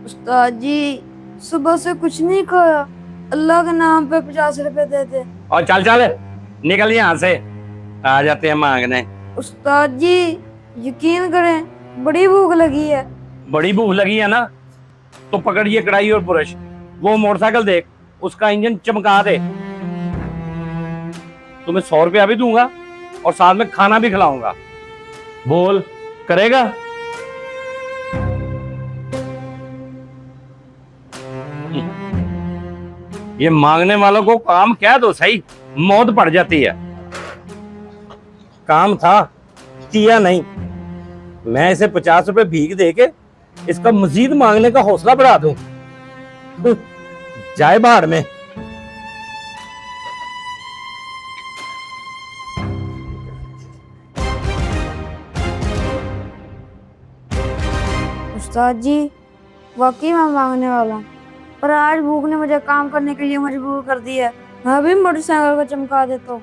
उस्ताद जी, सुबह से कुछ नहीं खाया। अल्लाह के नाम पे 50 रुपए दे दे। और चल चल निकल यहाँ से। आ जाते हैं मांगने। उस्ताद जी, यकीन करें, बड़ी भूख लगी है। बड़ी भूख लगी है ना, तो पकड़ ये कढ़ाई और ब्रश। वो मोटरसाइकिल देख, उसका इंजन चमका दे। तुम्हें 100 रुपया भी दूंगा और साथ में खाना भी खिलाऊंगा। बोल, करेगा? ये मांगने वालों को काम कह दो सही, मौत पड़ जाती है। काम था, किया नहीं। मैं इसे 50 रुपए भीख देके इसका मजीद मांगने का हौसला बढ़ा दूं। जाए बाहर में। उस्ताद जी, वाकई मैं मांगने वाला हूँ, पर आज भूख ने मुझे काम करने के लिए मजबूर कर दिया है। मैं भी मोटरसाइकिल को चमका देता हूँ।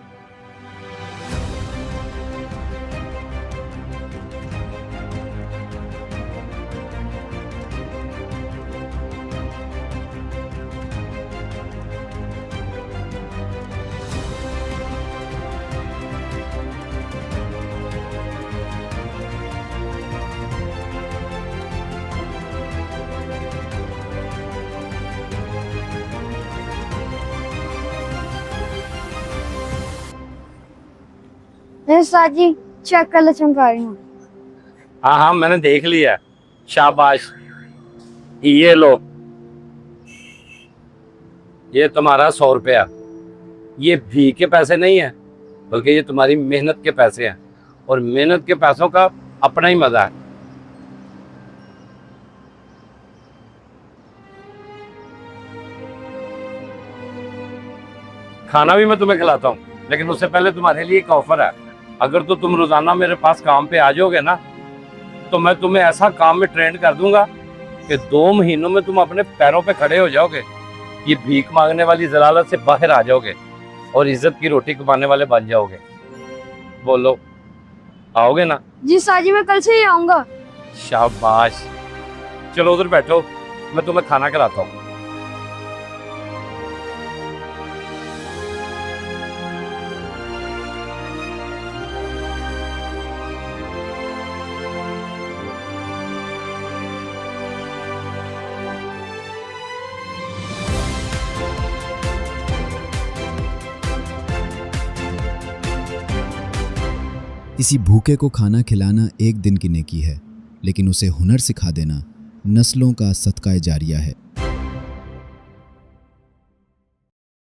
नहीं उस्ताद जी, चेक कर ले, चमका रही हूँ। हाँ हाँ, मैंने देख लिया। शाबाश, ये लो। ये तुम्हारा 100 रुपया। ये भीख के पैसे नहीं है, बल्कि ये तुम्हारी मेहनत के पैसे हैं, और मेहनत के पैसों का अपना ही मजा है। खाना भी मैं तुम्हें खिलाता हूँ, लेकिन उससे पहले तुम्हारे लिए एक ऑफर है। अगर तो तुम रोजाना मेरे पास काम पे आ जाओगे ना, तो मैं तुम्हें ऐसा काम में ट्रेंड कर दूंगा कि 2 महीनों में तुम अपने पैरों पे खड़े हो जाओगे। ये भीख मांगने वाली जलालत से बाहर आ जाओगे और इज्जत की रोटी कमाने वाले बन जाओगे। बोलो, आओगे ना? जी उस्ताद जी, मैं कल से ही आऊंगा। शाबाश। चलो उधर बैठो, मैं तुम्हें खाना खिलाता हूँ। किसी भूखे को खाना खिलाना एक दिन की नेकी है, लेकिन उसे हुनर सिखा देना नस्लों का सदका जारिया है।